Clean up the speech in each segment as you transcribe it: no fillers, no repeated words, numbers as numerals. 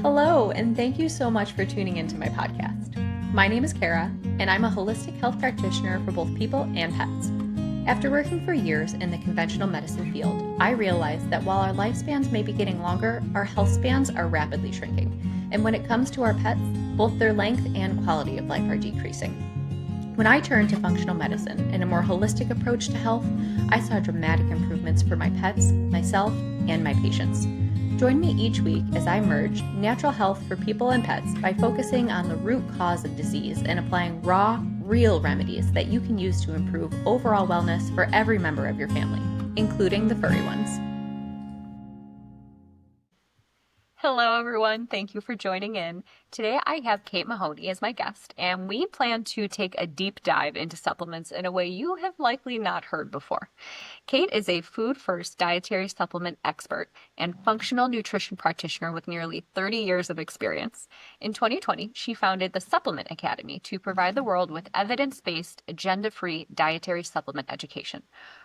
Hello, and thank you so much for tuning into my podcast. My name is Kara, and I'm a holistic health practitioner for both people and pets. After working for years in the conventional medicine field, I realized that while our lifespans may be getting longer, our health spans are rapidly shrinking. And when it comes to our pets, both their length and quality of life are decreasing. When I turned to functional medicine and a more holistic approach to health, I saw dramatic improvements for my pets, myself, and my patients. Join me each week as I merge natural health for people and pets by focusing on the root cause of disease and applying raw, real remedies that you can use to improve overall wellness for every member of your family, including the furry ones. Hello, everyone. Thank you for joining in. Today, I have Kate Mahoney as my guest, and we plan to take a deep dive into supplements in a way you have likely not heard before. Kate is a food-first dietary supplement expert and functional nutrition practitioner with nearly 30 years of experience. In 2020, she founded the Supplement Academy to provide the world with evidence-based, agenda-free dietary supplement education.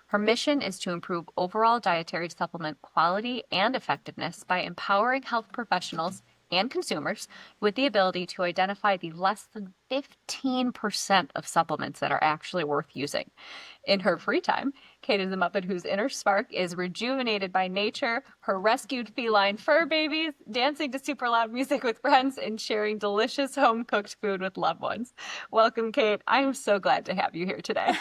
Her mission is to improve overall dietary supplement quality and effectiveness by empowering health professionals and consumers with the ability to identify the less than 15% of supplements that are actually worth using. In her free time, Kate is a Muppet whose inner spark is rejuvenated by nature, her rescued feline fur babies, dancing to super loud music with friends, and sharing delicious home-cooked food with loved ones. Welcome, Kate. I am so glad to have you here today.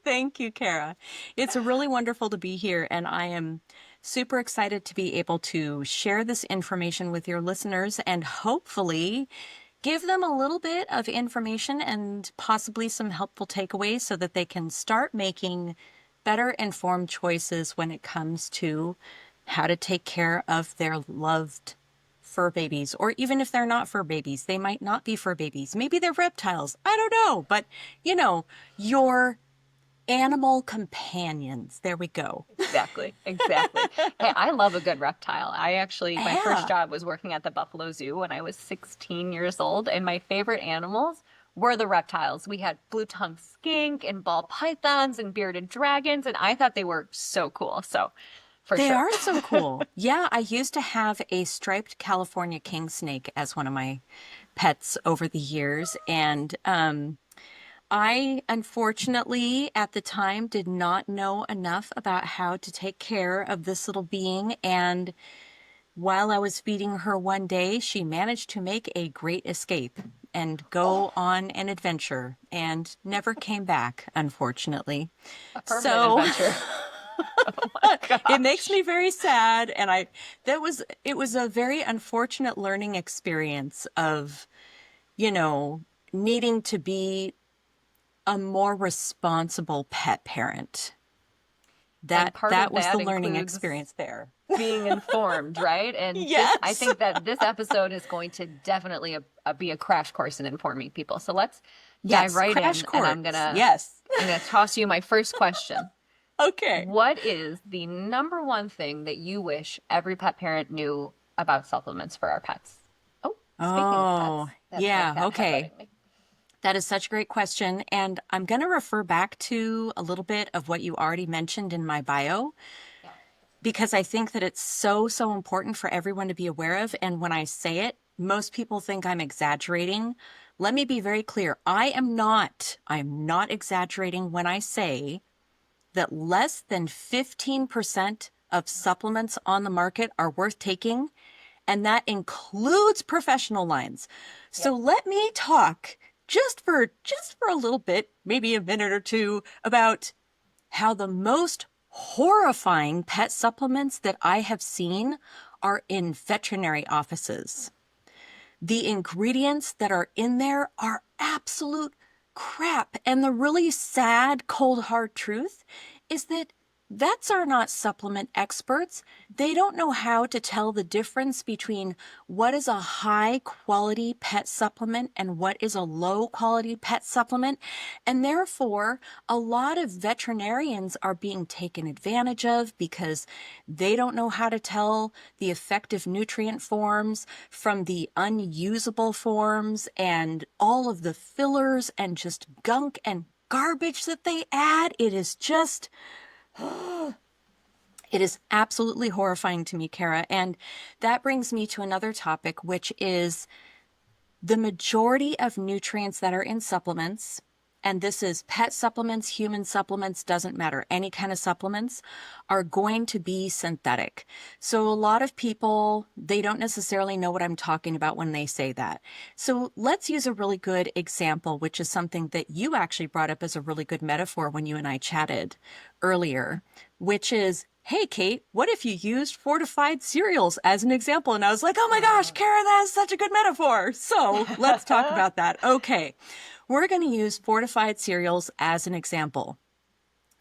Thank you, Kara. It's really wonderful to be here, and I am super excited to be able to share this information with your listeners and hopefully give them a little bit of information and possibly some helpful takeaways so that they can start making better informed choices when it comes to how to take care of their loved fur babies, or even if they're not fur babies, they might not be fur babies. Maybe they're reptiles. I don't know. But, your animal companions. There we go. Exactly. Hey, I love a good reptile. My first job was working at the Buffalo Zoo when I was 16 years old, and my favorite animals were the reptiles. We had blue-tongued skink and ball pythons and bearded dragons, and I thought they were so cool. So, They are so cool. Yeah, I used to have a striped California king snake as one of my pets over the years. And I, unfortunately, at the time did not know enough about how to take care of this little being. And while I was feeding her one day, she managed to make a great escape and go on an adventure and never came back, unfortunately. A permanent adventure. Oh It makes me very sad, and it was a very unfortunate learning experience of, needing to be a more responsible pet parent. That was the learning experience there. Being informed, right? And yes. I think that this episode is going to definitely be a crash course in informing people. So let's dive right in. Course. And I'm gonna toss you my first question. Okay. What is the number one thing that you wish every pet parent knew about supplements for our pets? Oh, speaking of pets. Yeah, okay. That is such a great question. And I'm going to refer back to a little bit of what you already mentioned in my bio, because I think that it's so, so important for everyone to be aware of. And when I say it, most people think I'm exaggerating. Let me be very clear. I'm not exaggerating when I say that less than 15% of supplements on the market are worth taking, and that includes professional lines. So let me talk just for a little bit, maybe a minute or two, about how the most horrifying pet supplements that I have seen are in veterinary offices. The ingredients that are in there are absolute crap. And the really sad, cold, hard truth is that vets are not supplement experts. They don't know how to tell the difference between what is a high quality pet supplement and what is a low quality pet supplement. And therefore, a lot of veterinarians are being taken advantage of because they don't know how to tell the effective nutrient forms from the unusable forms and all of the fillers and just gunk and garbage that they add. It is just... It is absolutely horrifying to me, Kara. And that brings me to another topic, which is the majority of nutrients that are in supplements, and this is pet supplements, human supplements, doesn't matter, any kind of supplements, are going to be synthetic. So a lot of people, they don't necessarily know what I'm talking about when they say that. So let's use a really good example, which is something that you actually brought up as a really good metaphor when you and I chatted earlier, which is, hey, Kate, what if you used fortified cereals as an example? And I was like, oh my gosh, Kara, that is such a good metaphor. So let's talk about that. Okay, we're going to use fortified cereals as an example.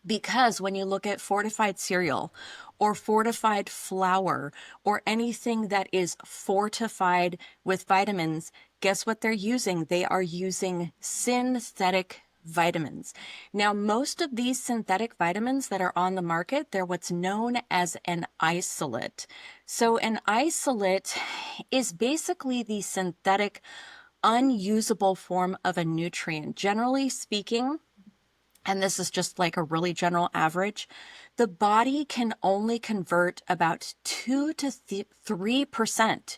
Because when you look at fortified cereal or fortified flour or anything that is fortified with vitamins, guess what they're using? They are using synthetic vitamins. Now, most of these synthetic vitamins that are on the market, they're what's known as an isolate. So an isolate is basically the synthetic unusable form of a nutrient. Generally speaking, and this is just like a really general average, the body can only convert about 2 to 3%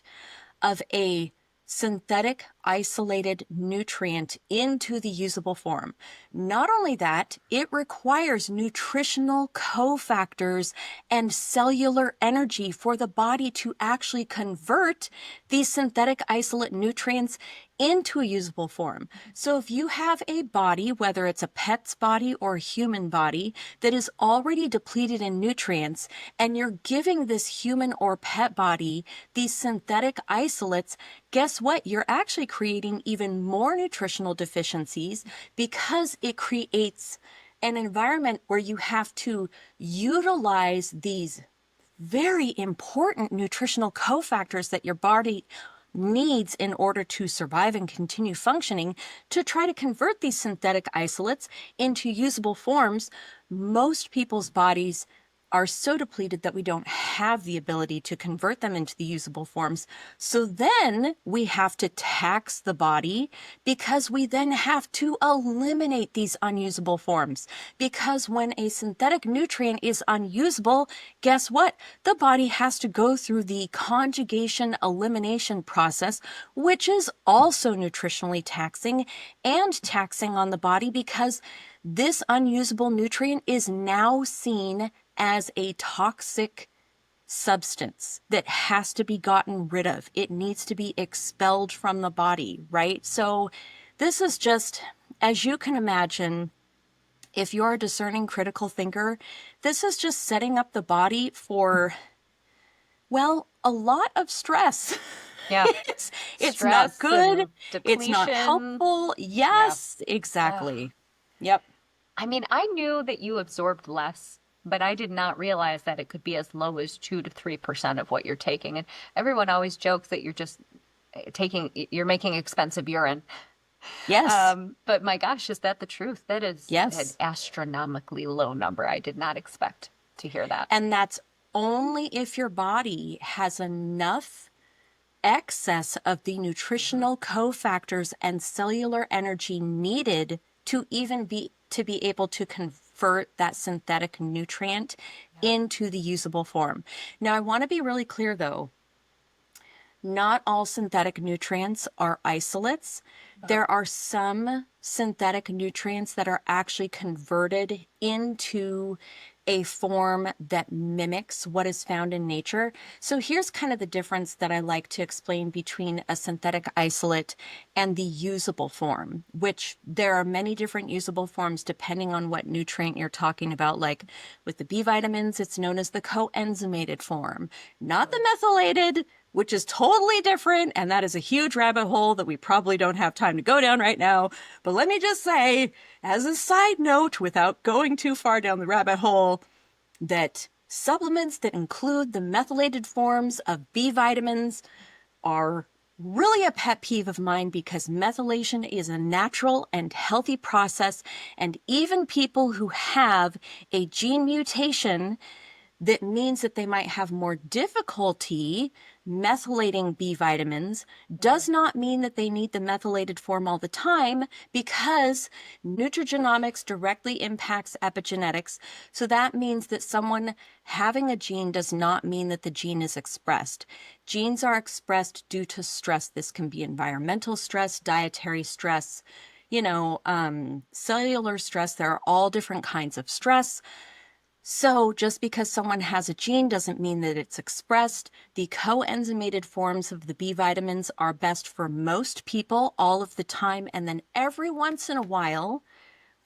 of a synthetic isolated nutrient into the usable form. Not only that, it requires nutritional cofactors and cellular energy for the body to actually convert these synthetic isolate nutrients into a usable form. So if you have a body, whether it's a pet's body or a human body, that is already depleted in nutrients, and you're giving this human or pet body these synthetic isolates, guess what? You're actually creating even more nutritional deficiencies because it creates an environment where you have to utilize these very important nutritional cofactors that your body needs in order to survive and continue functioning to try to convert these synthetic isolates into usable forms. Most people's bodies are so depleted that we don't have the ability to convert them into the usable forms. So then we have to tax the body because we then have to eliminate these unusable forms. Because when a synthetic nutrient is unusable, guess what? The body has to go through the conjugation elimination process, which is also nutritionally taxing and taxing on the body because this unusable nutrient is now seen as a toxic substance that has to be gotten rid of. It needs to be expelled from the body, right? So this is just, as you can imagine, if you're a discerning critical thinker, this is just setting up the body for, well, a lot of stress. Yeah. It's not Stress good. and It's not depletion. helpful. Yeah. Yes, Ugh. exactly. Yep. I mean, I knew that you absorbed less, but I did not realize that it could be as low as 2 to 3% of what you're taking. And everyone always jokes that you're just you're making expensive urine. Yes. But my gosh, is that the truth? That is an Yes. astronomically low number. I did not expect to hear that. And that's only if your body has enough excess of the nutritional cofactors and cellular energy needed to even be able to convert that synthetic nutrient into the usable form. Now, I want to be really clear though. Not all synthetic nutrients are isolates. There are some synthetic nutrients that are actually converted into a form that mimics what is found in nature. So here's kind of the difference that I like to explain between a synthetic isolate and the usable form, which there are many different usable forms depending on what nutrient you're talking about. Like with the B vitamins, it's known as the coenzymated form, not the methylated, which is totally different. And that is a huge rabbit hole that we probably don't have time to go down right now. But let me just say, as a side note, without going too far down the rabbit hole, that supplements that include the methylated forms of B vitamins are really a pet peeve of mine because methylation is a natural and healthy process. And even people who have a gene mutation that means that they might have more difficulty methylating B vitamins does not mean that they need the methylated form all the time, because nutrigenomics directly impacts epigenetics. So that means that someone having a gene does not mean that the gene is expressed. Genes are expressed due to stress. This can be environmental stress, dietary stress, cellular stress. There are all different kinds of stress. So just because someone has a gene doesn't mean that it's expressed. The coenzymated forms of the B vitamins are best for most people all of the time. And then every once in a while,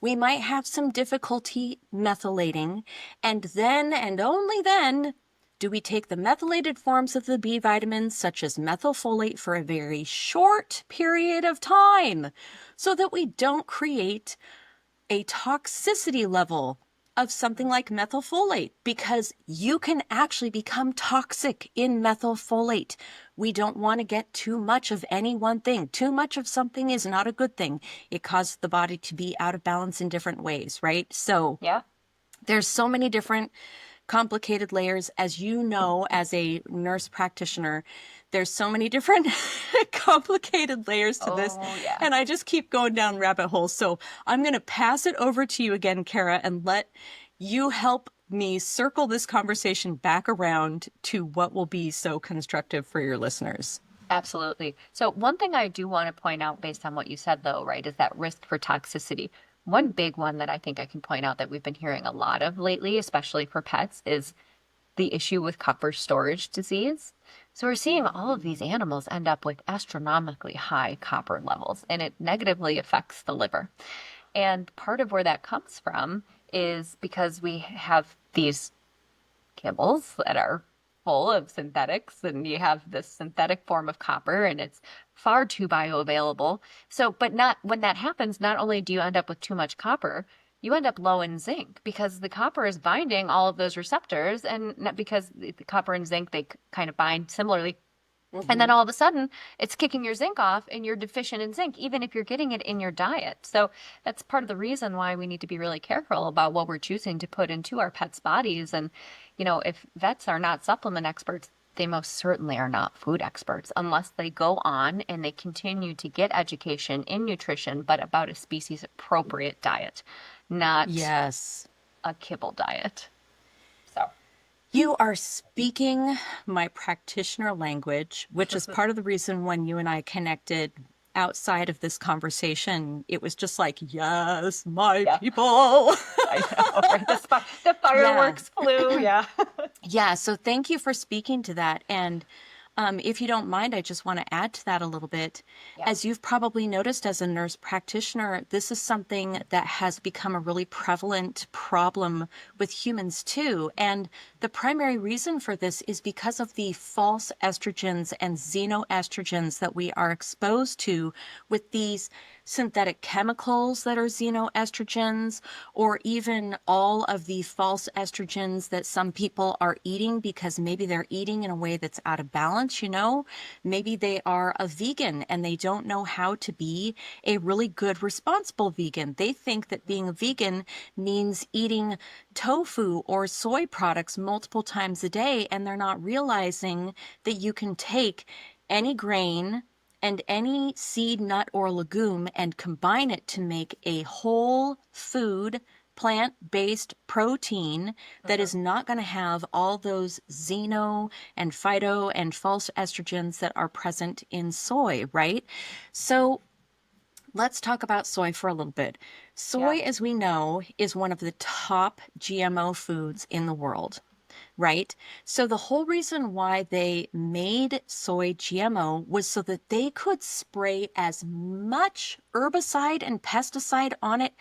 we might have some difficulty methylating. And then, and only then, do we take the methylated forms of the B vitamins, such as methylfolate, for a very short period of time so that we don't create a toxicity level of something like methylfolate, because you can actually become toxic in methylfolate. We don't want to get too much of any one thing. Too much of something is not a good thing. It causes the body to be out of balance in different ways, right? So Yeah. there's so many different complicated layers. As you know, as a nurse practitioner, there's so many different complicated layers to this. Oh, yeah. And I just keep going down rabbit holes. So I'm going to pass it over to you again, Kara, and let you help me circle this conversation back around to what will be so constructive for your listeners. Absolutely. So one thing I do want to point out based on what you said though, right, is that risk for toxicity. One big one that I think I can point out that we've been hearing a lot of lately, especially for pets, is the issue with copper storage disease. So we're seeing all of these animals end up with astronomically high copper levels, and it negatively affects the liver. And part of where that comes from is because we have these kibbles that are full of synthetics, and you have this synthetic form of copper, and it's far too bioavailable. So, but not when that happens, not only do you end up with too much copper, you end up low in zinc because the copper is binding all of those receptors, and not because the copper and zinc, they kind of bind similarly. And then all of a sudden, it's kicking your zinc off and you're deficient in zinc, even if you're getting it in your diet. So that's part of the reason why we need to be really careful about what we're choosing to put into our pets' bodies. And, if vets are not supplement experts, they most certainly are not food experts unless they go on and they continue to get education in nutrition, but about a species appropriate diet, not Yes. a kibble diet. So, You are speaking my practitioner language, which is part of the reason when you and I connected outside of this conversation, it was just like, yes, my yeah, people. I know, right? The Yeah. fireworks flew. Yeah. Yeah. So thank you for speaking to that. And if you don't mind, I just want to add to that a little bit. Yeah. As you've probably noticed as a nurse practitioner, this is something that has become a really prevalent problem with humans too. And the primary reason for this is because of the false estrogens and xenoestrogens that we are exposed to with these synthetic chemicals that are xenoestrogens, or even all of the false estrogens that some people are eating because maybe they're eating in a way that's out of balance. Maybe they are a vegan and they don't know how to be a really good, responsible vegan. They think that being a vegan means eating tofu or soy products multiple times a day, and they're not realizing that you can take any grain and any seed, nut, or legume and combine it to make a whole food, plant-based protein that is not going to have all those xeno and phyto and false estrogens that are present in soy, right? So let's talk about soy for a little bit. Soy, Yeah. as we know, is one of the top GMO foods in the world, right? So the whole reason why they made soy GMO was so that they could spray as much herbicide and pesticide on it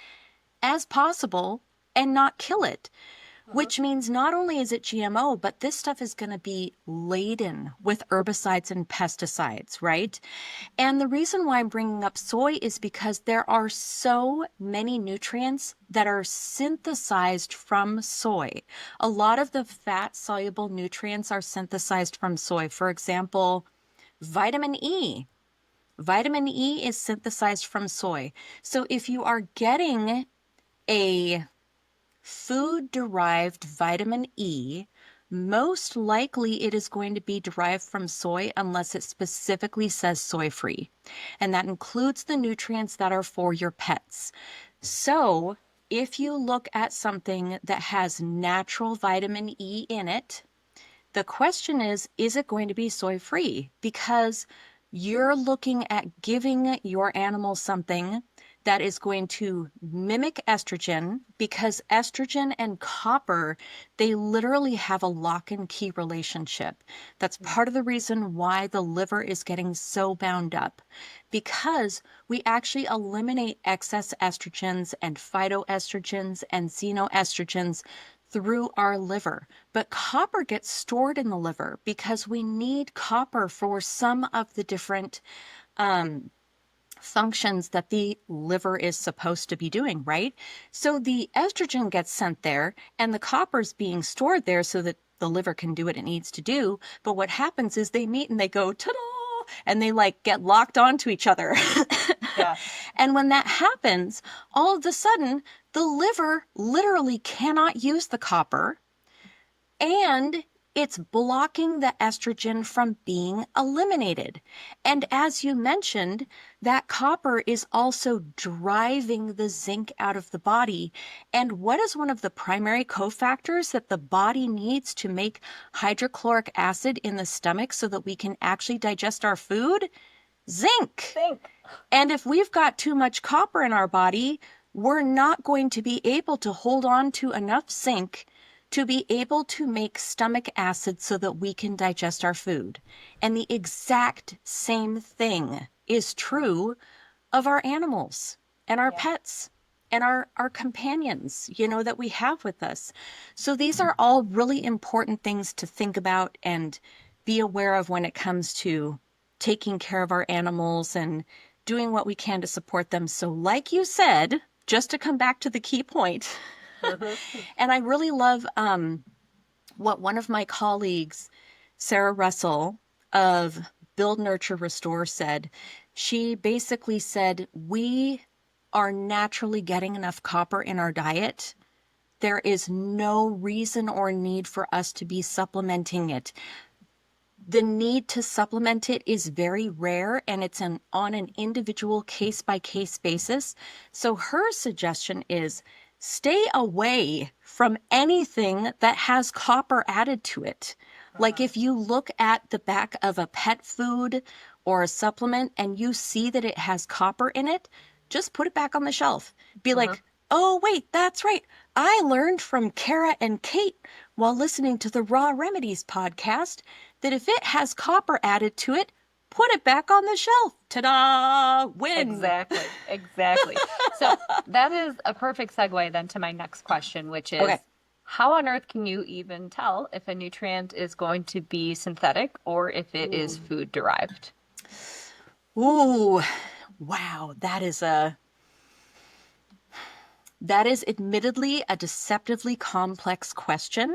as possible and not kill it. Which means not only is it GMO, but this stuff is going to be laden with herbicides and pesticides, right? And the reason why I'm bringing up soy is because there are so many nutrients that are synthesized from soy. A lot of the fat-soluble nutrients are synthesized from soy. For example, vitamin E. Vitamin E is synthesized from soy. So if you are getting a food-derived vitamin E most likely it is going to be derived from soy unless it specifically says soy-free. And that includes the nutrients that are for your pets. So if you look at something that has natural vitamin E in it, the question is it going to be soy-free? Because you're looking at giving your animal something that is going to mimic estrogen, because estrogen and copper, they literally have a lock and key relationship. That's part of the reason why the liver is getting so bound up, because we actually eliminate excess estrogens and phytoestrogens and xenoestrogens through our liver. But copper gets stored in the liver because we need copper for some of the different functions that the liver is supposed to be doing, right? So the estrogen gets sent there and the copper's being stored there so that the liver can do what it needs to do. But what happens is they meet and they go, ta-da! And they like get locked onto each other. Yeah. And when that happens, all of a sudden, the liver literally cannot use the copper, and it's blocking the estrogen from being eliminated. And as you mentioned, that copper is also driving the zinc out of the body. And what is one of the primary cofactors that the body needs to make hydrochloric acid in the stomach so that we can actually digest our food? Zinc. And if we've got too much copper in our body, we're not going to be able to hold on to enough zinc to be able to make stomach acid so that we can digest our food. And the exact same thing is true of our animals and our pets and our companions, that we have with us. So these are all really important things to think about and be aware of when it comes to taking care of our animals and doing what we can to support them. So like you said, just to come back to the key point, and I really love what one of my colleagues, Sarah Russell of Build, Nurture, Restore said. She basically said, we are naturally getting enough copper in our diet. There is no reason or need for us to be supplementing it. The need to supplement it is very rare, and it's on an individual case-by-case basis. So her suggestion is stay away from anything that has copper added to it. Like if you look at the back of a pet food or a supplement and you see that it has copper in it, just put it back on the shelf. Be like, oh, wait, that's right. I learned from Kara and Kate while listening to the Raw Remedies podcast that if it has copper added to it, put it back on the shelf. Ta-da! Win! Exactly. So that is a perfect segue then to my next question, which is, Okay. how on earth can you even tell if a nutrient is going to be synthetic or if it is food derived? Ooh, wow, that is admittedly a deceptively complex question.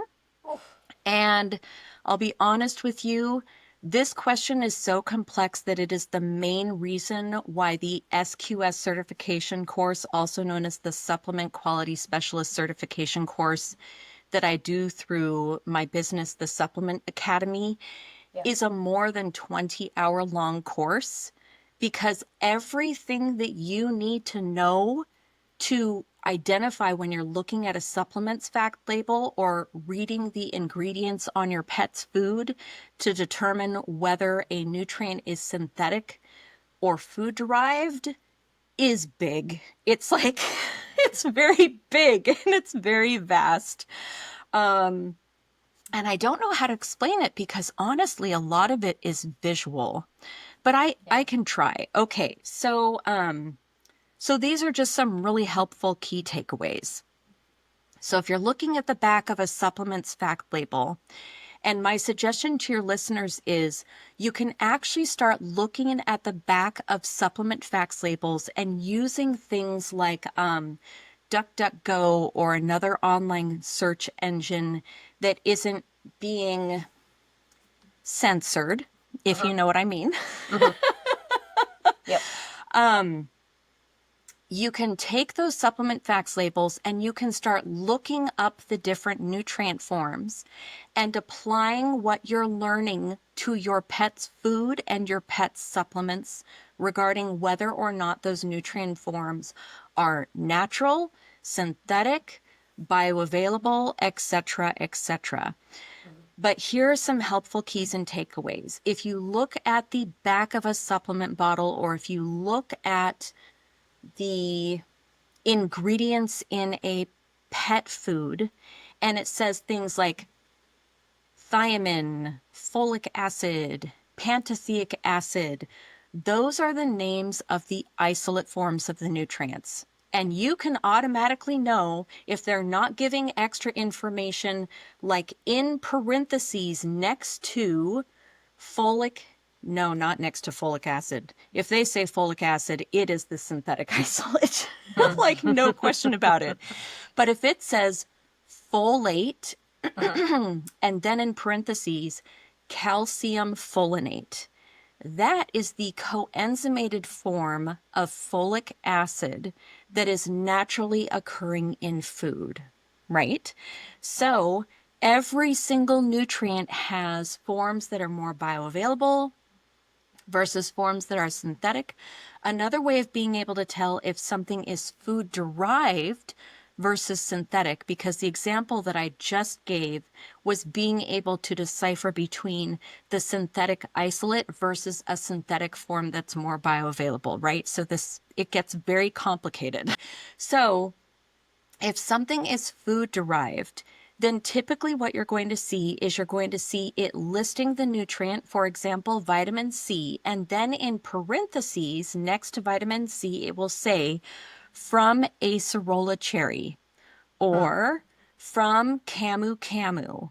And I'll be honest with you, this question is so complex that it is the main reason why the SQS certification course, also known as the Supplement Quality Specialist certification course that I do through my business, the Supplement Academy, is a more than 20-hour-long course, because everything that you need to know to identify when you're looking at a supplements fact label or reading the ingredients on your pet's food to determine whether a nutrient is synthetic or food derived is big. It's like, it's very big and it's very vast. And I don't know how to explain it because honestly, a lot of it is visual, but I can try. Okay. So these are just some really helpful key takeaways. So if you're looking at the back of a supplements fact label, and my suggestion to your listeners is you can actually start looking at the back of supplement facts labels and using things like DuckDuckGo or another online search engine that isn't being censored, if you know what I mean. Yep. you can take those supplement facts labels and you can start looking up the different nutrient forms and applying what you're learning to your pet's food and your pet's supplements regarding whether or not those nutrient forms are natural, synthetic, bioavailable, etc., etc. But here are some helpful keys and takeaways. If you look at the back of a supplement bottle, or if you look at the ingredients in a pet food, and it says things like thiamine, folic acid, pantothenic acid, those are the names of the isolate forms of the nutrients. And you can automatically know if they're not giving extra information, like in parentheses next to folic, no, not next to folic acid. If they say folic acid, it is the synthetic isolate. Like, no question about it. But if it says folate, and then in parentheses, calcium folinate, that is the coenzymated form of folic acid that is naturally occurring in food, right? So every single nutrient has forms that are more bioavailable versus forms that are synthetic. Another way of being able to tell if something is food derived versus synthetic, because the example that I just gave was being able to decipher between the synthetic isolate versus a synthetic form that's more bioavailable, right? So it gets very complicated. So if something is food derived, then typically what you're going to see is you're going to see it listing the nutrient, for example, vitamin C, and then in parentheses next to vitamin C, it will say from acerola cherry or from camu camu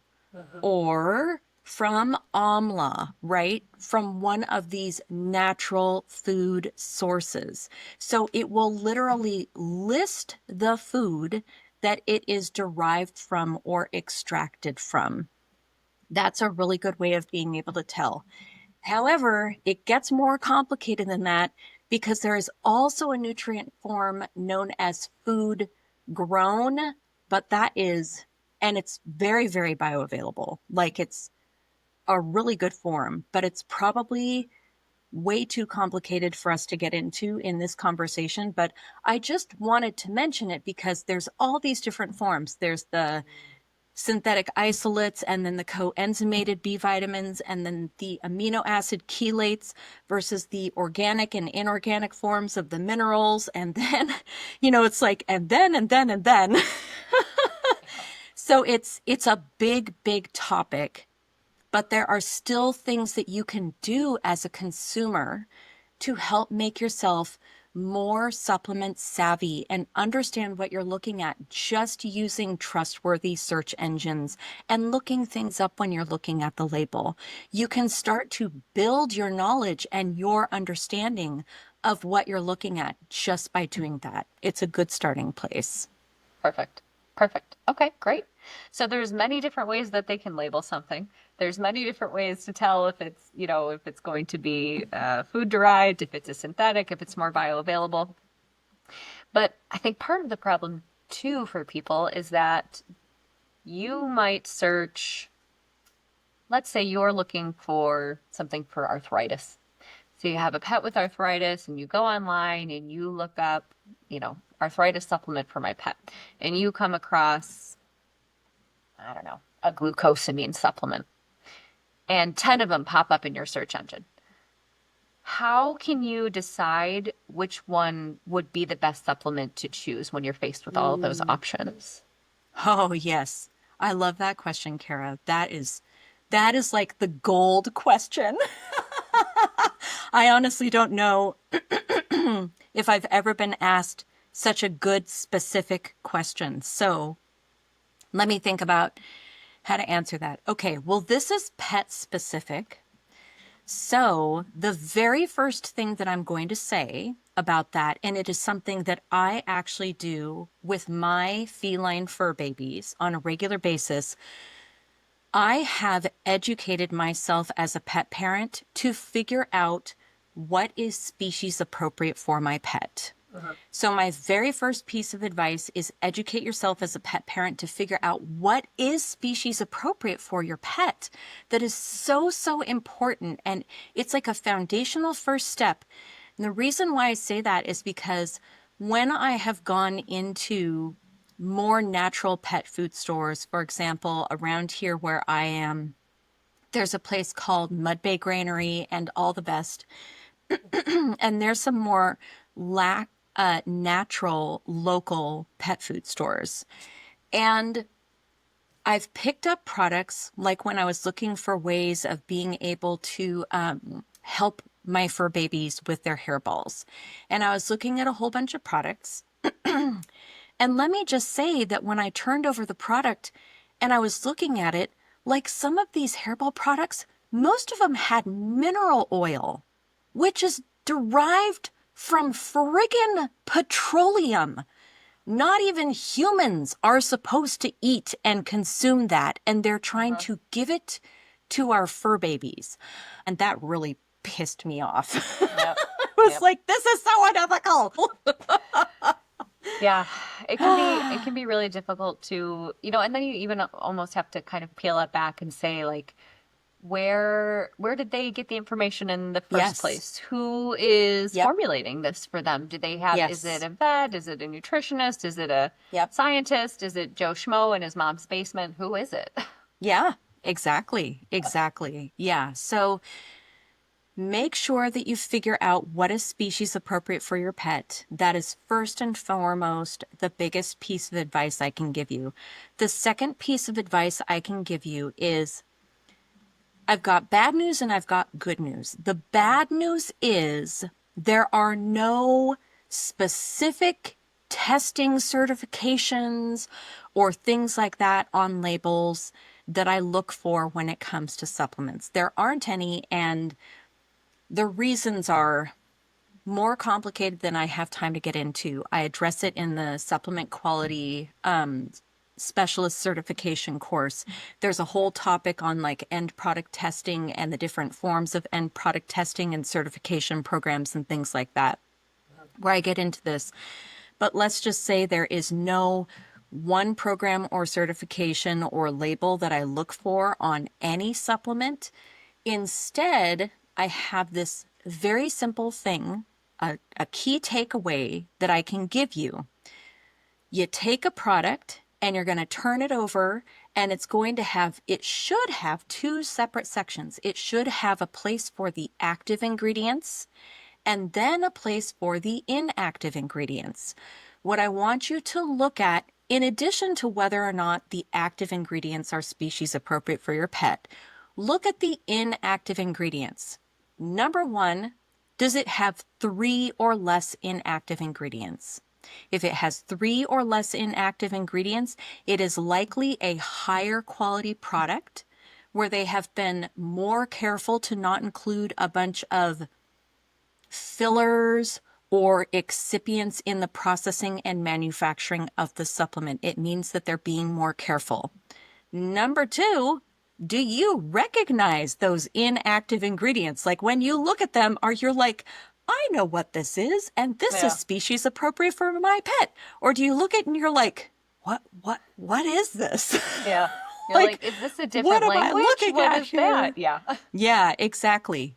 or from amla, right? From one of these natural food sources. So it will literally list the food that it is derived from or extracted from. That's a really good way of being able to tell. However, it gets more complicated than that because there is also a nutrient form known as food grown, but and it's very, very bioavailable. Like, it's a really good form, but it's probably way too complicated for us to get into in this conversation. But I just wanted to mention it because there's all these different forms. There's the synthetic isolates, and then the coenzymated B vitamins, and then the amino acid chelates versus the organic and inorganic forms of the minerals. And then, it's like, and then. So it's a big, big topic, but there are still things that you can do as a consumer to help make yourself more supplement savvy and understand what you're looking at just using trustworthy search engines and looking things up when you're looking at the label. You can start to build your knowledge and your understanding of what you're looking at just by doing that. It's a good starting place. Perfect. Perfect. Okay, great. So there's many different ways that they can label something. There's many different ways to tell if it's, if it's going to be food derived, if it's a synthetic, if it's more bioavailable. But I think part of the problem too for people is that you might search, let's say you're looking for something for arthritis. So you have a pet with arthritis and you go online and you look up, arthritis supplement for my pet. And you come across, I don't know, a glucosamine supplement. And 10 of them pop up in your search engine. How can you decide which one would be the best supplement to choose when you're faced with all of those options? Oh, yes. I love that question, Kara. That is like the gold question. I honestly don't know if I've ever been asked such a good, specific question. So let me think about how to answer that. Okay, well, this is pet specific. So the very first thing that I'm going to say about that, and it is something that I actually do with my feline fur babies on a regular basis, I have educated myself as a pet parent to figure out what is species appropriate for my pet. Uh-huh. So my very first piece of advice is educate yourself as a pet parent to figure out what is species appropriate for your pet. That is so, so important. And it's like a foundational first step. And the reason why I say that is because when I have gone into more natural pet food stores, for example, around here where I am, there's a place called Mud Bay Granary and All the Best. And there's some more natural local pet food stores. And I've picked up products like when I was looking for ways of being able to help my fur babies with their hairballs. And I was looking at a whole bunch of products. And let me just say that when I turned over the product and I was looking at it, like some of these hairball products, most of them had mineral oil, which is derived from friggin' petroleum. Not even humans are supposed to eat and consume that, and they're trying Uh-huh. to give it to our fur babies. And that really pissed me off. Yep. I was Yep. like, this is so unethical. Yeah, it can be really difficult to, and then you even almost have to kind of peel it back and say like where did they get the information in the first Yes. place? Who is Yep. formulating this for them? Do they have, is it Yes. a vet? Is it a nutritionist? Is it a Yep. scientist? Is it Joe Schmo in his mom's basement? Who is it? Yeah, exactly. Exactly. Yeah. So make sure that you figure out what is species appropriate for your pet. That is first and foremost the biggest piece of advice I can give you. The second piece of advice I can give you is I've got bad news and I've got good news. The bad news is there are no specific testing certifications or things like that on labels that I look for when it comes to supplements. There aren't any, and the reasons are more complicated than I have time to get into. I address it in the supplement quality specialist certification course. There's a whole topic on like end product testing and the different forms of end product testing and certification programs and things like that, where I get into this. But let's just say there is no one program or certification or label that I look for on any supplement. Instead, I have this very simple thing, a key takeaway that I can give you. You take a product and you're going to turn it over, and it should have two separate sections. It should have a place for the active ingredients and then a place for the inactive ingredients. What I want you to look at, in addition to whether or not the active ingredients are species appropriate for your pet, look at the inactive ingredients. Number one, does it have 3 or less inactive ingredients? If it has 3 or less inactive ingredients, it is likely a higher quality product where they have been more careful to not include a bunch of fillers or excipients in the processing and manufacturing of the supplement. It means that they're being more careful. Number two, do you recognize those inactive ingredients? Like when you look at them, you're like, I know what this is, and this is Yeah. species appropriate for my pet. Or do you look at it and you're like, what is this? Yeah. You're Like, like, is this a what different am I language? looking What at is that? here? Yeah. Yeah, exactly.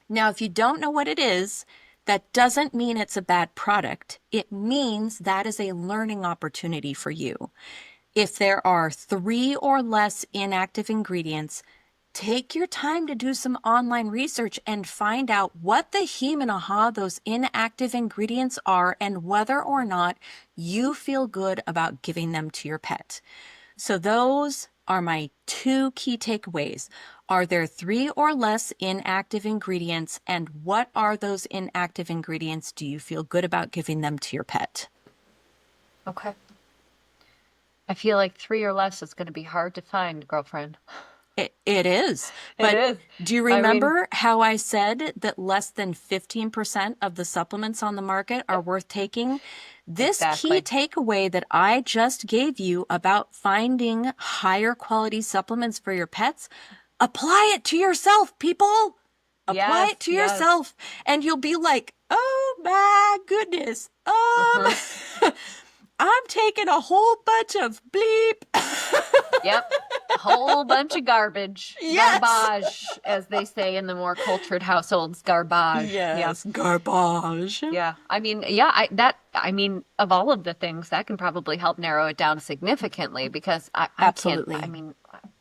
Now, if you don't know what it is, that doesn't mean it's a bad product. It means that is a learning opportunity for you. If there are 3 or less inactive ingredients, take your time to do some online research and find out what the hem and aha those inactive ingredients are and whether or not you feel good about giving them to your pet. So those are my 2 key takeaways. Are there 3 or less inactive ingredients, and what are those inactive ingredients? Do you feel good about giving them to your pet? Okay. I feel like 3 or less is going to be hard to find, girlfriend. It is. It But is. do you I mean, remember how I said that less than 15% of the supplements on the market are worth taking? This key exactly. takeaway that I just gave you about finding higher quality supplements for your pets, apply it to yourself, people. Apply Yes, it to yes. yourself, and you'll be like, oh my goodness. Hmm. I'm taking a whole bunch of bleep. Yep. Whole bunch of garbage. Yes. Garbage, as they say in the more cultured households. Garbage. Yeah. Yes, garbage. Yeah. I mean, yeah, I mean, of all of the things, that can probably help narrow it down significantly because I Absolutely. mean,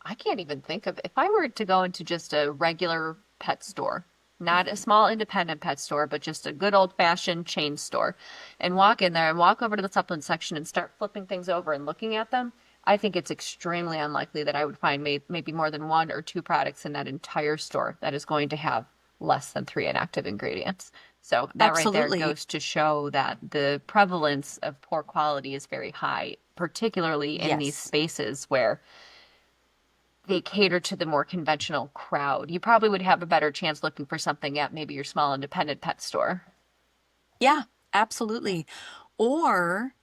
I can't even think of if I were to go into just a regular pet store, not a small independent pet store, but just a good old-fashioned chain store, and walk in there and walk over to the supplement section and start flipping things over and looking at them. I think it's extremely unlikely that I would find maybe more than one or two products in that entire store that is going to have less than three inactive ingredients. So that right there Absolutely. goes to show that the prevalence of poor quality is very high, particularly in these Yes. spaces where they cater to the more conventional crowd. You probably would have a better chance looking for something at maybe your small independent pet store. Yeah, absolutely. Or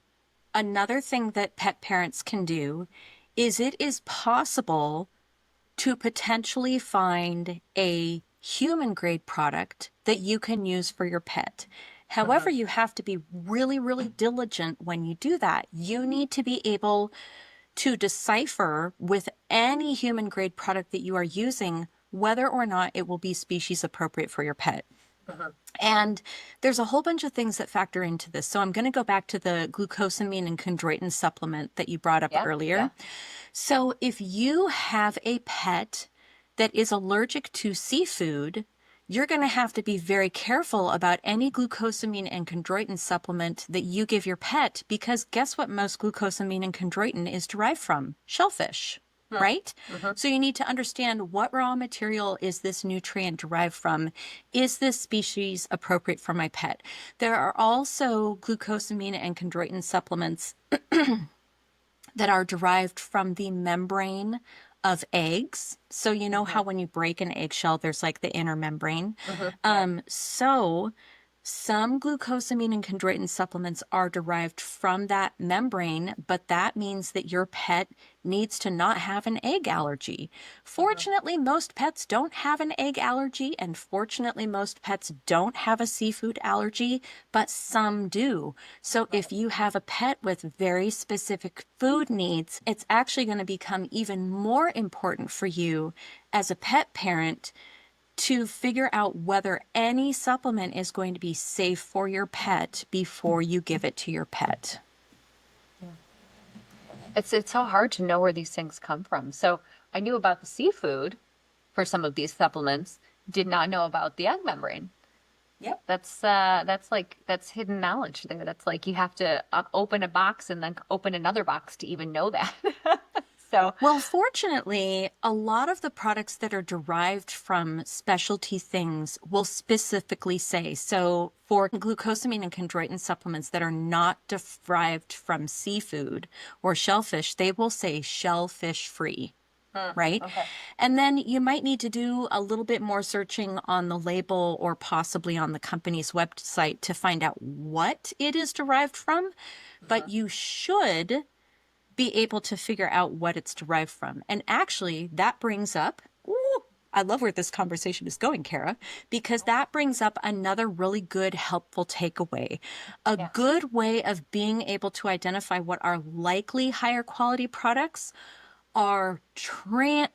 another thing that pet parents can do is it is possible to potentially find a human grade product that you can use for your pet. However, Mhm. you have to be really, really diligent when you do that. You need to be able to decipher with any human grade product that you are using whether or not it will be species appropriate for your pet. Mhm. And there's a whole bunch of things that factor into this. So I'm going to go back to the glucosamine and chondroitin supplement that you brought up Yeah, earlier. yeah. So if you have a pet that is allergic to seafood, you're going to have to be very careful about any glucosamine and chondroitin supplement that you give your pet because guess what most glucosamine and chondroitin is derived from? Shellfish, right? Mhm. So you need to understand what raw material is this nutrient derived from? Is this species appropriate for my pet? There are also glucosamine and chondroitin supplements that are derived from the membrane of eggs. So you know how Mhm. when you break an eggshell, there's like the inner membrane. Mhm. Yeah. So some glucosamine and chondroitin supplements are derived from that membrane, but that means that your pet needs to not have an egg allergy. Mhm. Fortunately, most pets don't have an egg allergy, and fortunately, most pets don't have a seafood allergy, but some do. So Right. if you have a pet with very specific food needs, it's actually going to become even more important for you as a pet parent to figure out whether any supplement is going to be safe for your pet before you give it to your pet. It's so hard to know where these things come from. So I knew about the seafood for some of these supplements, did not know about the egg membrane. Yep. That's like that's hidden knowledge there. That's like you have to open a box and then open another box to even know that. So, Well, fortunately, a lot of the products that are derived from specialty things will specifically say. So, for glucosamine and chondroitin supplements that are not derived from seafood or shellfish, they will say shellfish free. Right? okay. And then you might need to do a little bit more searching on the label or possibly on the company's website to find out what it is derived from. But Mhm. you should be able to figure out what it's derived from. And actually, that brings up, ooh, I love where this conversation is going, Kara, because that brings up another really good, helpful takeaway. A Yeah. good way of being able to identify what are likely higher quality products are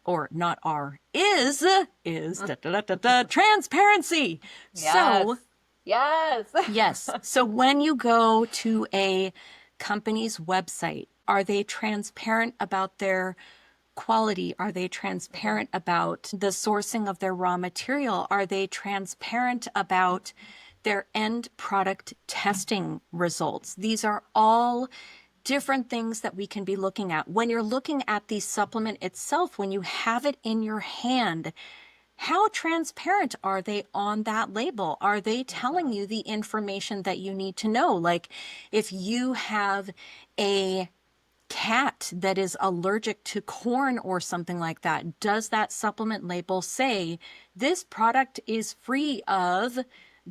or not are is Mm. transparency. Yes. So Yes. yes. So when you go to a company's website, are they transparent about their quality? Are they Mhm. transparent about the sourcing of their raw material? Are they transparent about their end product testing results? These are all different things that we can be looking at. When you're looking at the supplement itself, when you have it in your hand, how transparent are they on that label? Are they telling Mhm. you the information that you need to know? Like if you have a cat that is allergic to corn or something like that, does that supplement label say this product is free of Mhm.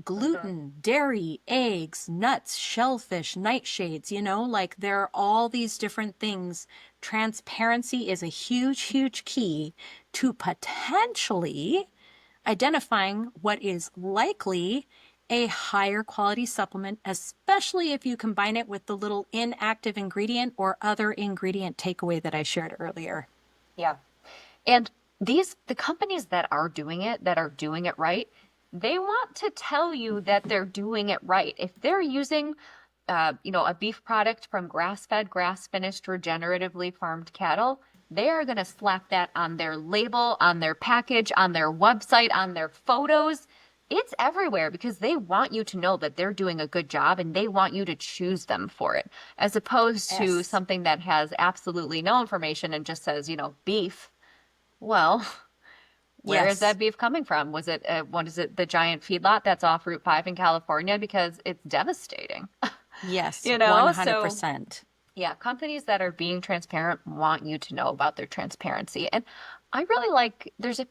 gluten, dairy, eggs, nuts, shellfish, nightshades? Like there are all these different things. Transparency is a huge, huge key to potentially identifying what is likely a higher quality supplement, especially if you combine it with the little inactive ingredient or other ingredient takeaway that I shared earlier. Yeah. And the companies that are doing it right, they want to tell you that they're doing it right. If they're using, a beef product from grass-fed, grass-finished, regeneratively farmed cattle, they are going to slap that on their label, on their package, on their website, on their photos. It's everywhere because they want you to know that they're doing a good job and they want you to choose them for it, as opposed to Yes. something that has absolutely no information and just says, beef. Well, where is Yes. that beef coming from? Was it, what is it, the giant feedlot that's off Route 5 in California? Because it's devastating, Yes. you know? So, 100%. yeah, companies that are being transparent want you to know about their transparency. And I really like, there's a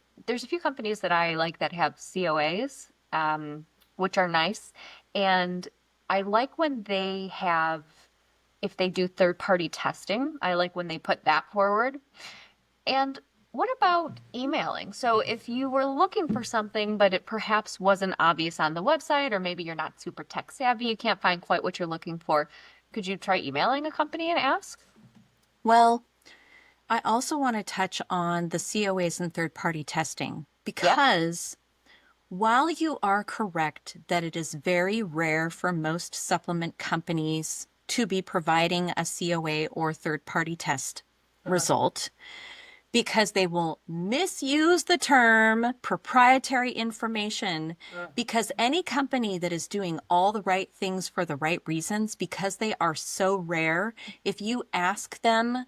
few companies that I like that have COAs, which are nice. And I like when they have, if they do third-party testing, I like when they put that forward. And what about emailing? So if you were looking for something, but it perhaps wasn't obvious on the website, or maybe you're not super tech savvy, you can't find quite what you're looking for, could you try emailing a company and ask? Well, I also want to touch on the COAs and third party testing Yeah. because while you are correct that it is very rare for most supplement companies to be providing a COA or third party test Uh-huh. result, because they will misuse the term proprietary information, because any company that is doing all the right things for the right reasons, because they are so rare, if you ask them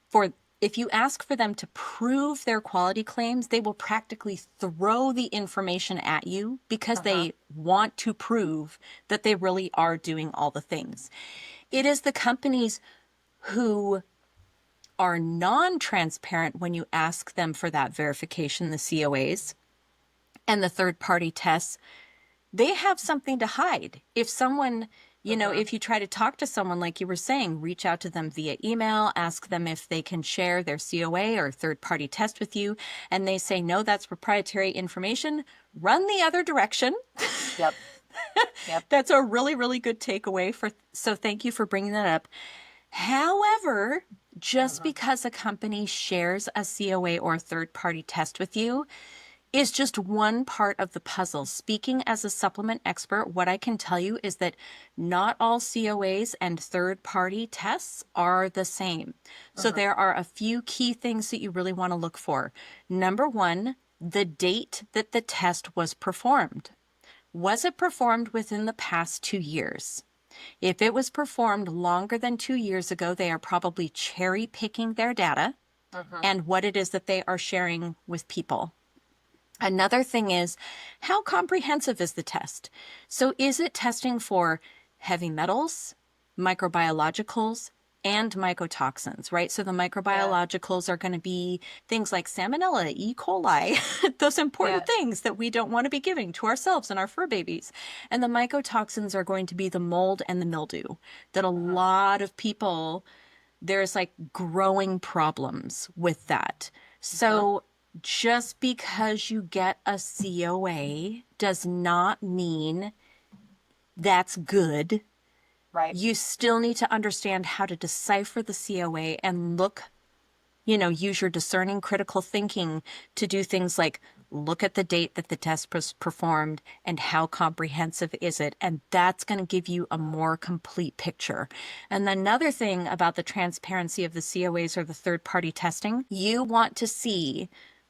for if you ask for them to prove their quality claims, they will practically throw the information at you because Uh-huh. they want to prove that they really are doing all the things. It is the companies who are non-transparent when you ask them for that verification, the COAs and the third party tests, they have something to hide. If someone, Uh-huh. if you try to talk to someone, like you were saying, reach out to them via email, ask them if they can share their COA or third party test with you, and they say, no, that's proprietary information, run the other direction. Yep. Yep. That's a really, really good takeaway so thank you for bringing that up. However, just Uh-huh. because a company shares a COA or third party test with you is just one part of the puzzle. Speaking as a supplement expert, what I can tell you is that not all COAs and third party tests are the same. So Uh-huh. there are a few key things that you really want to look for. Number one, the date that the test was performed. Was it performed within the past 2 years? If it was performed longer than 2 years ago, they are probably cherry picking their data Uh-huh. and what it is that they are sharing with people. Another thing is, how comprehensive is the test? So is it testing for heavy metals, microbiologicals, and mycotoxins, right? So the Yeah. microbiologicals are going to be things like salmonella, E. coli, those important Yeah. things that we don't want to be giving to ourselves and our fur babies. And the mycotoxins are going to be the mold and the mildew that a Uh-huh. lot of people, there's like growing problems with that. Uh-huh. So just because you get a COA does not mean that's good. Right. You still need to understand how to decipher the COA and use your discerning critical thinking to do things like look at the date that the test was performed and how comprehensive is it. And that's going to give you a more complete picture. And another thing about the transparency of the COAs or the third party testing, you want to see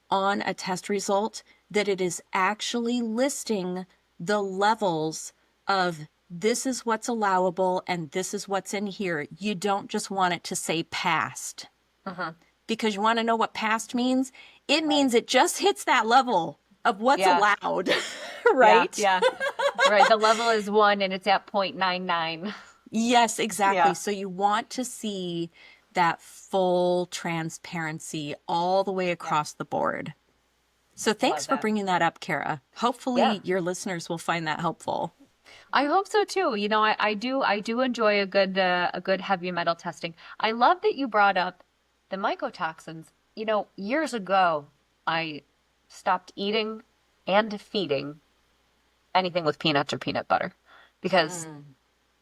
on a test result that it is actually listing the levels of this is what's allowable and this is what's in here. You don't just want it to say passed, Uh-huh. because you want to know what past means. It Right. means it just hits that level of what's Yeah. allowed, Yeah. right? Yeah. Right. The level is 1 and it's at 0.99. Yes, exactly. Yeah. So you want to see that full transparency all the way Yeah. across the board. So I thanks love for that. bringing that up, Kara. Yeah. Hopefully your listeners will find that helpful. I hope so too. I do enjoy a good heavy metal testing. I love that you brought up the mycotoxins. Years ago, I stopped eating and feeding anything with peanuts or peanut butter because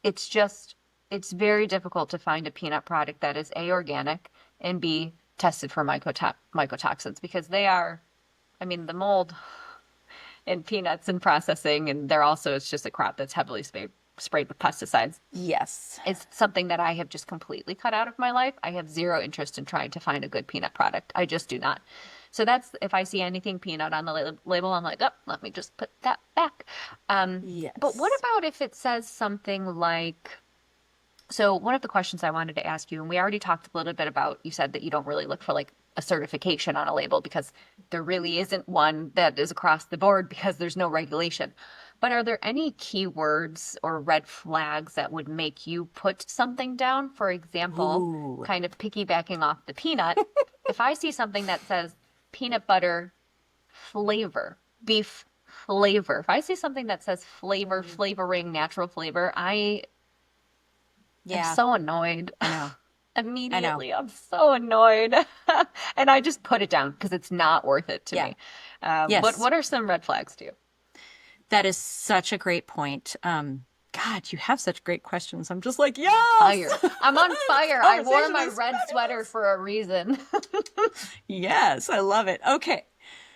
it's just, it's very difficult to find a peanut product that is A, organic, and B, tested for mycotoxins because they are, I mean, the mold in peanuts and processing, and they're also, it's just a crop that's heavily sprayed with pesticides. Yes. It's something that I have just completely cut out of my life. I have zero interest in trying to find a good peanut product. I just do not. So that's, if I see anything peanut on the label, I'm like, oh, let me just put that back. But what Yes. about if it says something like, so one of the questions I wanted to ask you, and we already talked a little bit about, you said that you don't really look for like a certification on a label because there really isn't one that is across the board because there's no regulation. But are there any keywords or red flags that would make you put something down? For example, Ooh. kind of piggybacking off the peanut, if I see something that says peanut butter flavor, beef flavor, if I see something that says flavor, flavoring, natural flavor, I am Yeah. so annoyed. I know. I know. Immediately, I'm so annoyed. And I just put it down because it's not worth it to Yeah. me. Yes. What are some red flags to you? That is such a great point. God, you have such great questions. I'm just like, yes. Fire. I'm on fire. I wore Conversation my is red sweater for a reason. yes, I love it. Okay.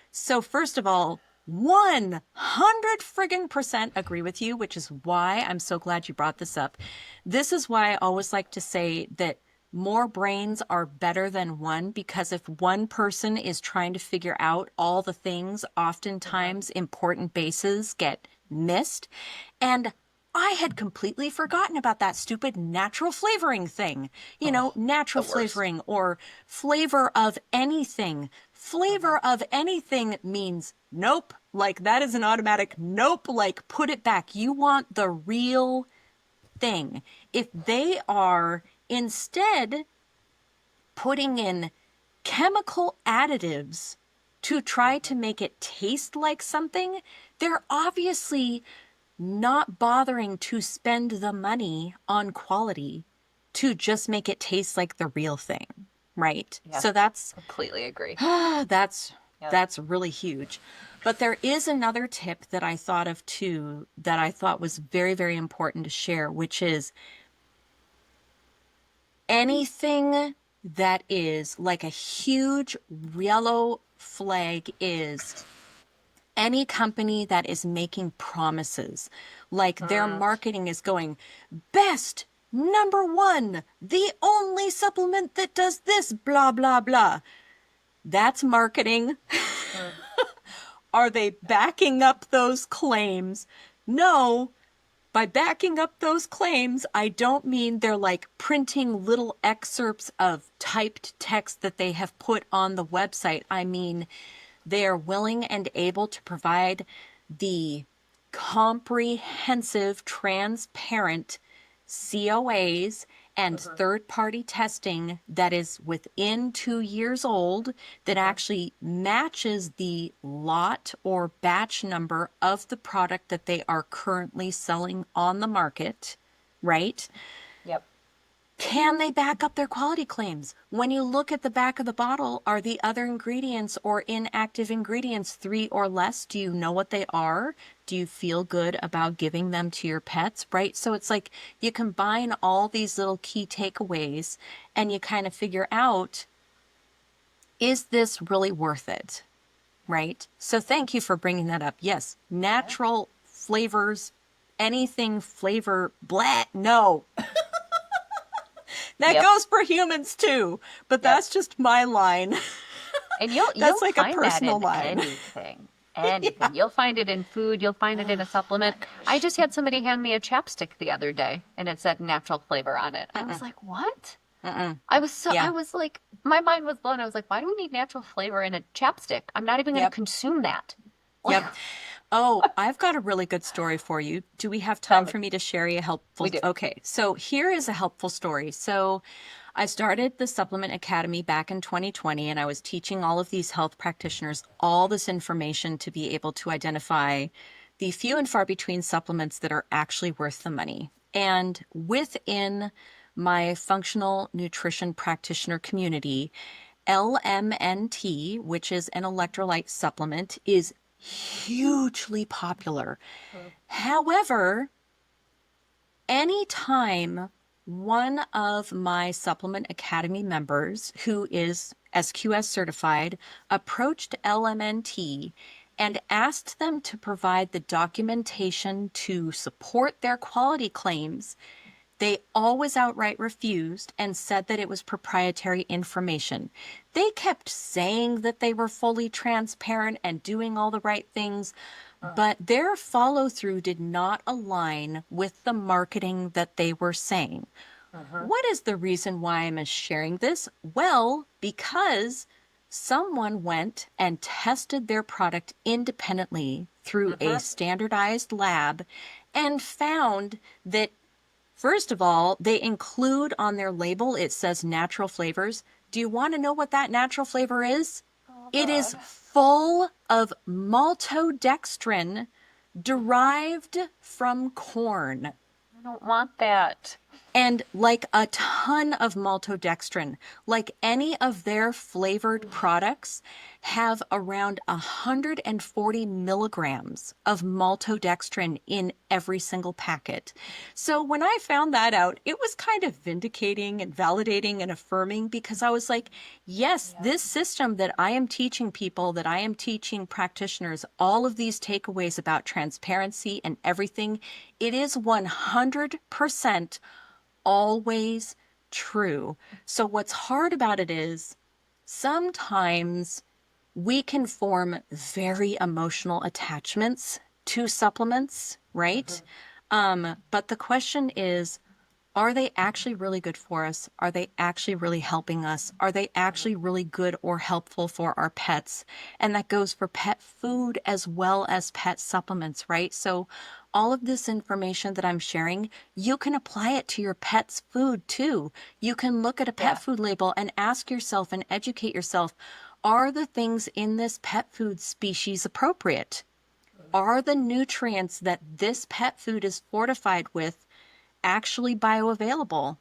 So first of all, 100 friggin' percent agree with you, which is why I'm so glad you brought this up. This is why I always like to say that more brains are better than one, because if one person is trying to figure out all the things, oftentimes important bases get missed. And I had completely forgotten about that stupid natural flavoring thing. You Oh, know, natural the worst. flavoring or flavor of anything. Flavor of anything means nope. Like that is an automatic nope. Like put it back. You want the real thing. If they are instead putting in chemical additives to try to make it taste like something, they're obviously not bothering to spend the money on quality to just make it taste like the real thing, right? Yeah, So that's completely agree. that's Yeah. that's really huge. But there is another tip that I thought of too that I thought was very, very important to share, which is anything that is like a huge yellow flag is any company that is making promises, like their marketing is going, best, number one, the only supplement that does this, blah, blah, blah. That's marketing. Are they backing up those claims? No. By backing up those claims, I don't mean they're like printing little excerpts of typed text that they have put on the website. I mean, they are willing and able to provide the comprehensive, transparent COAs and third-party testing that is within 2 years old that actually matches the lot or batch number of the product that they are currently selling on the market, right? Yep. Can they back up their quality claims? When you look at the back of the bottle, are the other ingredients or inactive ingredients 3 or less? Do you know what they are? Do you feel good about giving them to your pets, right? So it's like you combine all these little key takeaways and you kind of figure out, is this really worth it, right? So thank you for bringing that up. Yes, natural flavors, anything flavor, blah, no. That Yep. goes for humans too, but Yep. that's just my line. And you'll That's you'll like a find that personal in line. anything. Anything. You'll find it in food, you'll find it in a supplement. I just had somebody hand me a chapstick the other day and it said natural flavor on it. I was like, "What?" I Yeah. was like, my mind was blown. I was like, "Why do we need natural flavor in a chapstick? I'm not even going to Yep. consume that." Yep. Oh, I've got a really good story for you. Do we have Tell time me. for me to share you a We helpful? do. Okay, so here is a helpful story. So I started the Supplement Academy back in 2020, and I was teaching all of these health practitioners all this information to be able to identify the few and far between supplements that are actually worth the money. And within my functional nutrition practitioner community, LMNT, which is an electrolyte supplement, is hugely popular. However, anytime one of my Supplement Academy members who is SQS certified approached LMNT and asked them to provide the documentation to support their quality claims, they always outright refused and said that it was proprietary information. They kept saying that they were fully transparent and doing all the right things, but their follow through did not align with the marketing that they were saying. What is the reason why I'm sharing this? Well, because someone went and tested their product independently through a standardized lab and found that, first of all, they include on their label, it says natural flavors. Do you want to know what that natural flavor is? It is full of maltodextrin derived from corn. I don't want that. And like a ton of maltodextrin, like any of their flavored products, have around 140 milligrams of maltodextrin in every single packet. So when I found that out, it was kind of vindicating and validating and affirming, because I was like, yes, this system that I am teaching people, that I am teaching practitioners, all of these takeaways about transparency and everything, it is 100% always true. So what's hard about it is sometimes we can form very emotional attachments to supplements, right? But the question is, are they actually really good for us? Are they actually really helping us? Are they actually really good or helpful for our pets? And that goes for pet food as well as pet supplements, right? So all of this information that I'm sharing, you can apply it to your pet's food too. You can look at a pet food label and ask yourself and educate yourself, are the things in this pet food species appropriate? Are the nutrients that this pet food is fortified with actually bioavailable?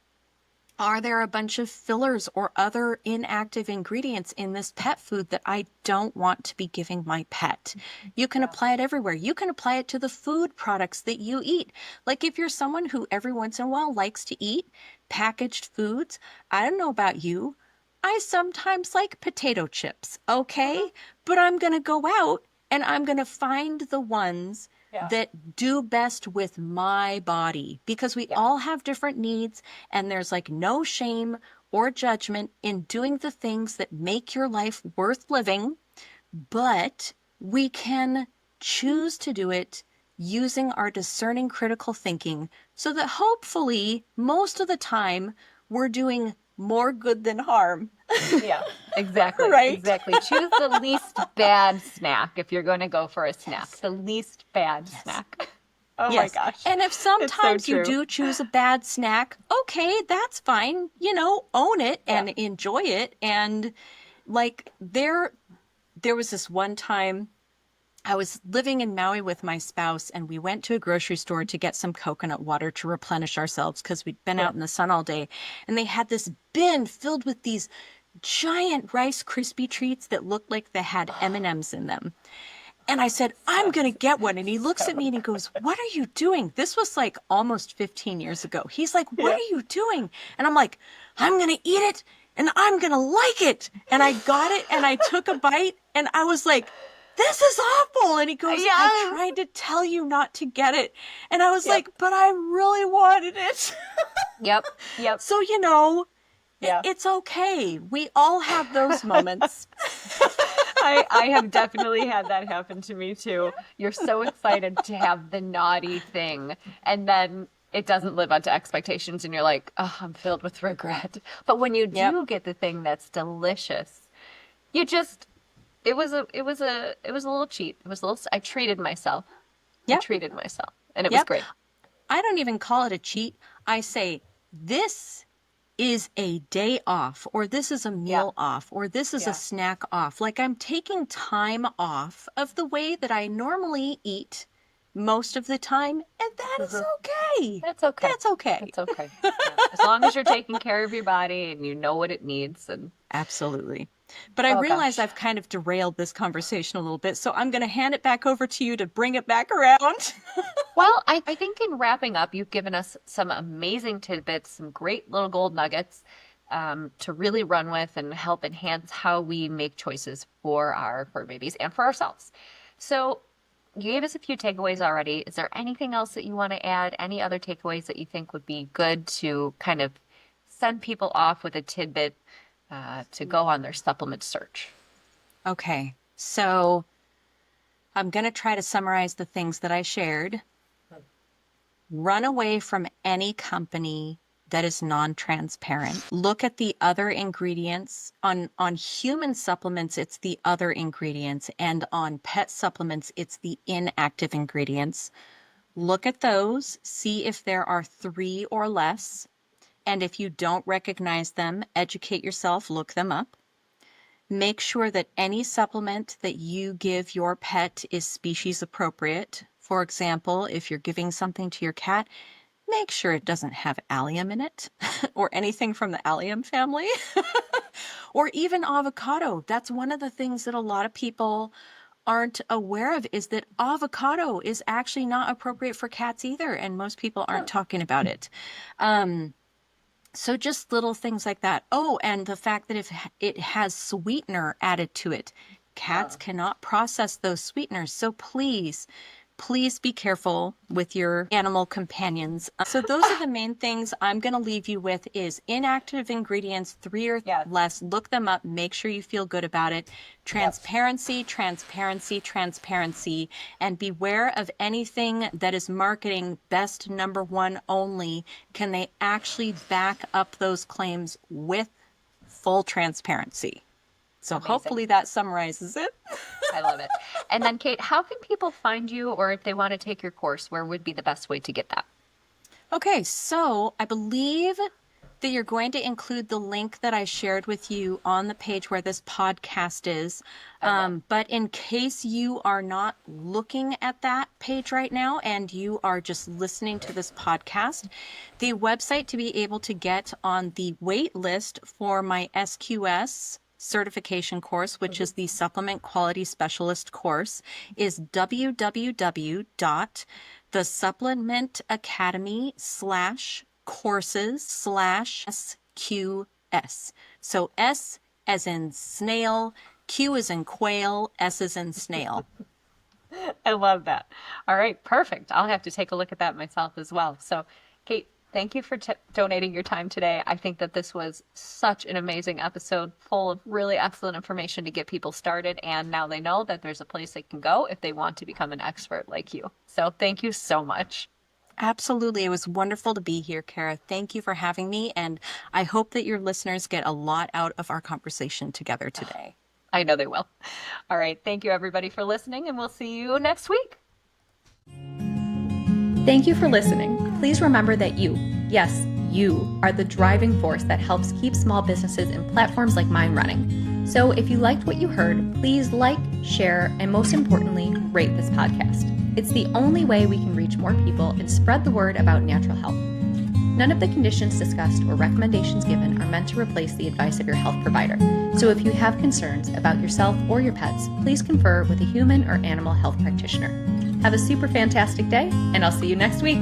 Are there a bunch of fillers or other inactive ingredients in this pet food that I don't want to be giving my pet? You can apply it everywhere. You can apply it to the food products that you eat. Like if you're someone who every once in a while likes to eat packaged foods, I don't know about you, I sometimes like potato chips, okay? But I'm going to go out and I'm going to find the ones that do best with my body, because we all have different needs, and there's like no shame or judgment in doing the things that make your life worth living, but we can choose to do it using our discerning critical thinking so that hopefully most of the time we're doing more good than harm. Yeah, exactly. Right? Exactly. Choose the least bad snack if you're going to go for a snack. The least bad snack. Oh Yes. my gosh. And if sometimes you true. do choose a bad snack, okay, that's fine. You know, own it and enjoy it. And like there was this one time I was living in Maui with my spouse, and we went to a grocery store to get some coconut water to replenish ourselves because we'd been out in the sun all day. And they had this bin filled with these giant Rice Krispie treats that looked like they had M&Ms in them. And I said, I'm going to get one. And he looks at me and he goes, what are you doing? This was like almost 15 years ago. He's like, what are you doing? And I'm like, I'm going to eat it and I'm going to like it. And I got it and I took a bite and I was like, this is awful. And he goes, I tried to tell you not to get it. And I was like, but I really wanted it. Yep. So, you know, it's okay. We all have those moments. I have definitely had that happen to me too. You're so excited to have the naughty thing, and then it doesn't live up to expectations, and you're like, oh, I'm filled with regret. But when you do get the thing that's delicious, you just it was a little cheat. It was a little. I treated myself. I treated myself, and it was great. I don't even call it a cheat. I say, this is a day off, or this is a meal off, or this is a snack off. Like I'm taking time off of the way that I normally eat most of the time, and that is okay. That's okay. That's okay. It's okay. As long as you're taking care of your body and you know what it needs. And absolutely. But I Oh realize gosh. I've kind of derailed this conversation a little bit, so I'm going to hand it back over to you to bring it back around. Well, I think in wrapping up, you've given us some amazing tidbits, some great little gold nuggets to really run with and help enhance how we make choices for our fur babies and for ourselves. So, you gave us a few takeaways already. Is there anything else that you want to add? Any other takeaways that you think would be good to kind of send people off with a tidbit to go on their supplement search? Okay, so I'm going to try to summarize the things that I shared. Run away from any company that is non-transparent. Look at the other ingredients. On human supplements, it's the other ingredients, and on pet supplements, it's the inactive ingredients. Look at those, see if there are 3 or less, and if you don't recognize them, educate yourself, look them up. Make sure that any supplement that you give your pet is species appropriate. For example, if you're giving something to your cat, make sure it doesn't have allium in it or anything from the allium family or even avocado. That's one of the things that a lot of people aren't aware of, is that avocado is actually not appropriate for cats either, and most people aren't talking about it. So just little things like that. Oh, and the fact that if it has sweetener added to it, cats cannot process those sweeteners. So please, please be careful with your animal companions. So those are the main things I'm going to leave you with: is inactive ingredients, 3 or Yes. less. Look them up. Make sure you feel good about it. Transparency, transparency, transparency, and beware of anything that is marketing best number 1 only. Can they actually back up those claims with full transparency? So Amazing. hopefully that summarizes it. I love it. And then, Kate, how can people find you, or if they want to take your course, where would be the best way to get that? Okay, so I believe that you're going to include the link that I shared with you on the page where this podcast is. But in case you are not looking at that page right now and you are just listening to this podcast, the website to be able to get on the wait list for my SQS certification course, which is the Supplement Quality Specialist course, is www.thesupplementacademy/courses/SQS. So S as in snail, Q as in quail, S as in snail. I love that. All right, perfect. I'll have to take a look at that myself as well. So, Kate, thank you for donating your time today. I think that this was such an amazing episode full of really excellent information to get people started. And now they know that there's a place they can go if they want to become an expert like you. So, thank you so much. Absolutely. It was wonderful to be here, Kara. Thank you for having me. And I hope that your listeners get a lot out of our conversation together today. I know they will. All right. Thank you, everybody, for listening, and we'll see you next week. Thank you for listening. Please remember that you, yes, you, are the driving force that helps keep small businesses and platforms like mine running. So if you liked what you heard, please like, share, and most importantly, rate this podcast. It's the only way we can reach more people and spread the word about natural health. None of the conditions discussed or recommendations given are meant to replace the advice of your health provider. So if you have concerns about yourself or your pets, please confer with a human or animal health practitioner. Have a super fantastic day, and I'll see you next week.